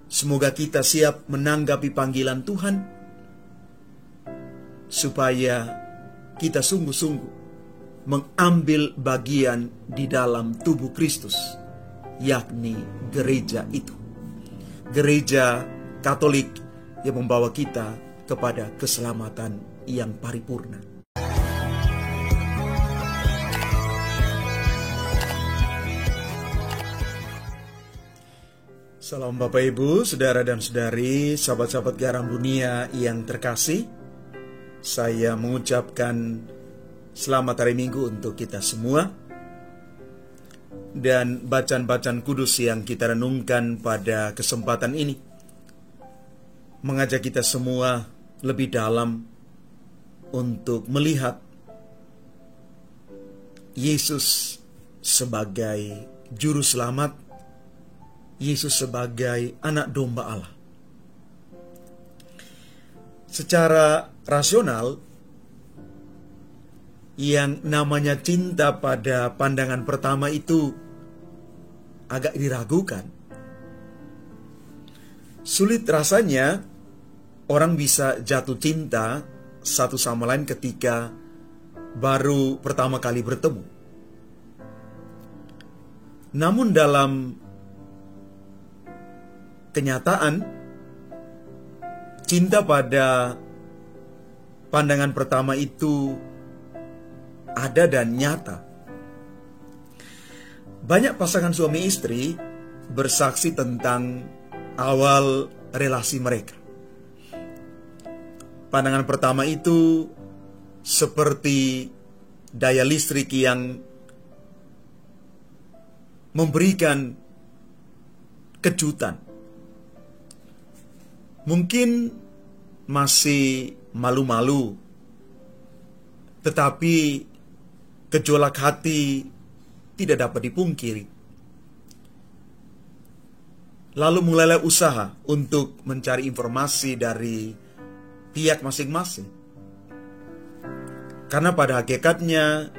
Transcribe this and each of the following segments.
Semoga kita siap menanggapi panggilan Tuhan, supaya kita sungguh-sungguh mengambil bagian di dalam tubuh Kristus, yakni gereja itu. Gereja Katolik yang membawa kita kepada keselamatan yang paripurna. Salam Bapak Ibu, saudara dan saudari, sahabat-sahabat garam dunia yang terkasih. Saya mengucapkan selamat hari Minggu untuk kita semua. Dan bacaan-bacaan kudus yang kita renungkan pada kesempatan ini mengajak kita semua lebih dalam untuk melihat Yesus sebagai juru selamat, Yesus sebagai anak domba Allah. Secara rasional, yang namanya cinta pada pandangan pertama itu agak diragukan. Sulit rasanya orang bisa jatuh cinta satu sama lain ketika baru pertama kali bertemu. Namun dalam kenyataan, cinta pada pandangan pertama itu ada dan nyata. Banyak pasangan suami istri bersaksi tentang awal relasi mereka. Pandangan pertama itu seperti daya listrik yang memberikan kejutan. Mungkin masih malu-malu, tetapi gejolak hati tidak dapat dipungkiri. Lalu mulailah usaha untuk mencari informasi dari pihak masing-masing. Karena pada hakikatnya,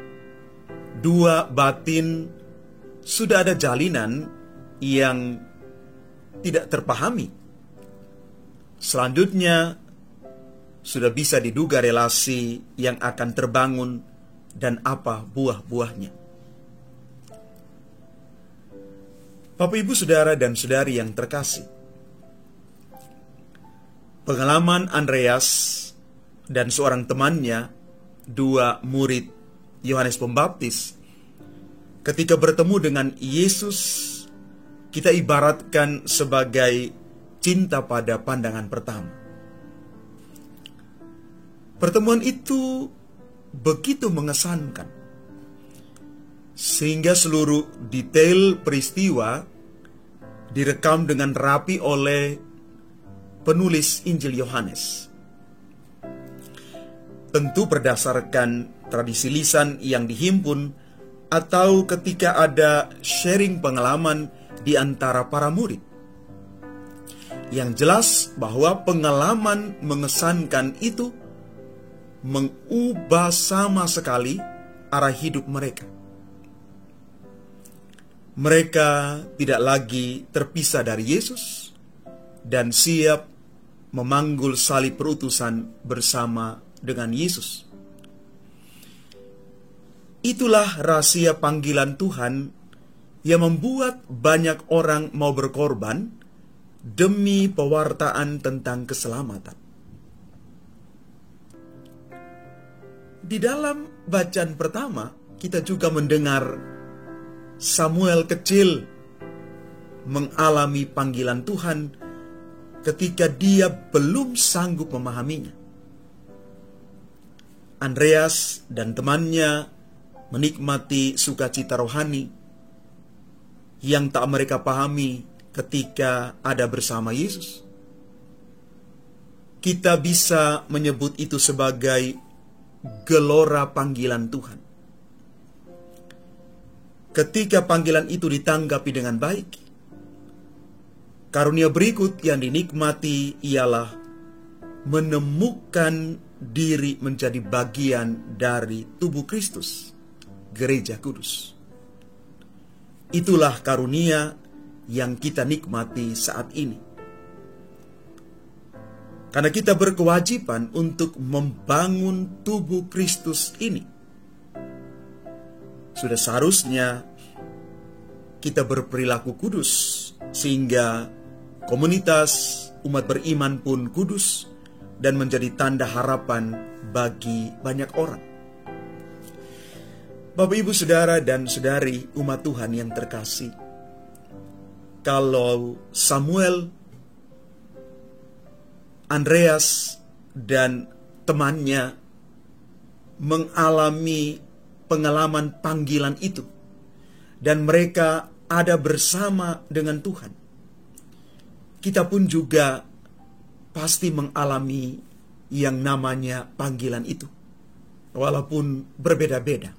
dua batin sudah ada jalinan yang tidak terpahami. Selanjutnya, sudah bisa diduga relasi yang akan terbangun dan apa buah-buahnya. Bapak, Ibu, saudara dan saudari yang terkasih, pengalaman Andreas dan seorang temannya, dua murid Yohanes Pembaptis, ketika bertemu dengan Yesus, kita ibaratkan sebagai cinta pada pandangan pertama. Pertemuan itu begitu mengesankan, sehingga seluruh detail peristiwa direkam dengan rapi oleh penulis Injil Yohanes. Tentu berdasarkan tradisi lisan yang dihimpun atau ketika ada sharing pengalaman di antara para murid. Yang jelas bahwa pengalaman mengesankan itu mengubah sama sekali arah hidup mereka. Mereka tidak lagi terpisah dari Yesus dan siap memanggul salib perutusan bersama dengan Yesus. Itulah rahasia panggilan Tuhan yang membuat banyak orang mau berkorban demi pewartaan tentang keselamatan. Di dalam bacaan pertama, kita juga mendengar Samuel kecil mengalami panggilan Tuhan ketika dia belum sanggup memahaminya. Andreas dan temannya menikmati sukacita rohani yang tak mereka pahami ketika ada bersama Yesus. Kita bisa menyebut itu sebagai gelora panggilan Tuhan. Ketika panggilan itu ditanggapi dengan baik, karunia berikut yang dinikmati ialah menemukan diri menjadi bagian dari tubuh Kristus, gereja kudus. Itulah karunia yang kita nikmati saat ini. Karena kita berkewajiban untuk membangun tubuh Kristus ini. Sudah seharusnya kita berperilaku kudus, sehingga komunitas umat beriman pun kudus dan menjadi tanda harapan bagi banyak orang. Bapak, Ibu, Saudara, dan Saudari umat Tuhan yang terkasih, kalau Samuel, Andreas, dan temannya mengalami pengalaman panggilan itu, dan mereka ada bersama dengan Tuhan, kita pun juga pasti mengalami yang namanya panggilan itu, walaupun berbeda-beda.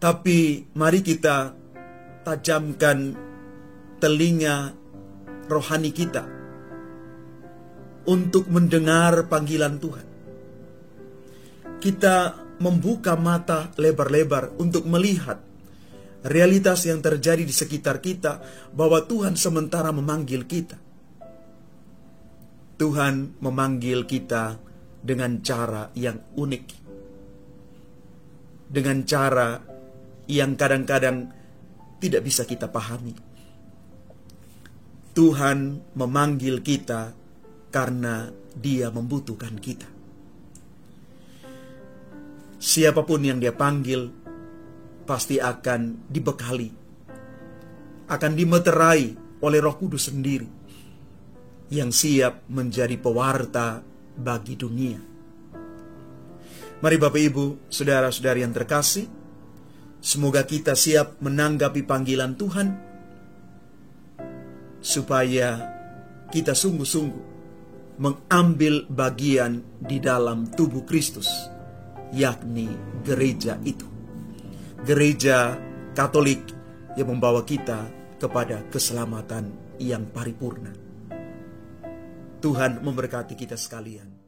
Tapi mari kita tajamkan telinga rohani kita untuk mendengar panggilan Tuhan. Kita membuka mata lebar-lebar untuk melihat realitas yang terjadi di sekitar kita, bahwa Tuhan sementara memanggil kita. Tuhan memanggil kita dengan cara yang unik, dengan cara yang kadang-kadang tidak bisa kita pahami. Tuhan memanggil kita karena Dia membutuhkan kita. Siapapun yang Dia panggil pasti akan dibekali, akan dimeterai oleh Roh Kudus sendiri, yang siap menjadi pewarta bagi dunia. Mari Bapak, Ibu, Saudara-saudari yang terkasih, semoga kita siap menanggapi panggilan Tuhan, supaya kita sungguh-sungguh mengambil bagian di dalam tubuh Kristus, yakni gereja itu. Gereja Katolik yang membawa kita kepada keselamatan yang paripurna. Tuhan memberkati kita sekalian.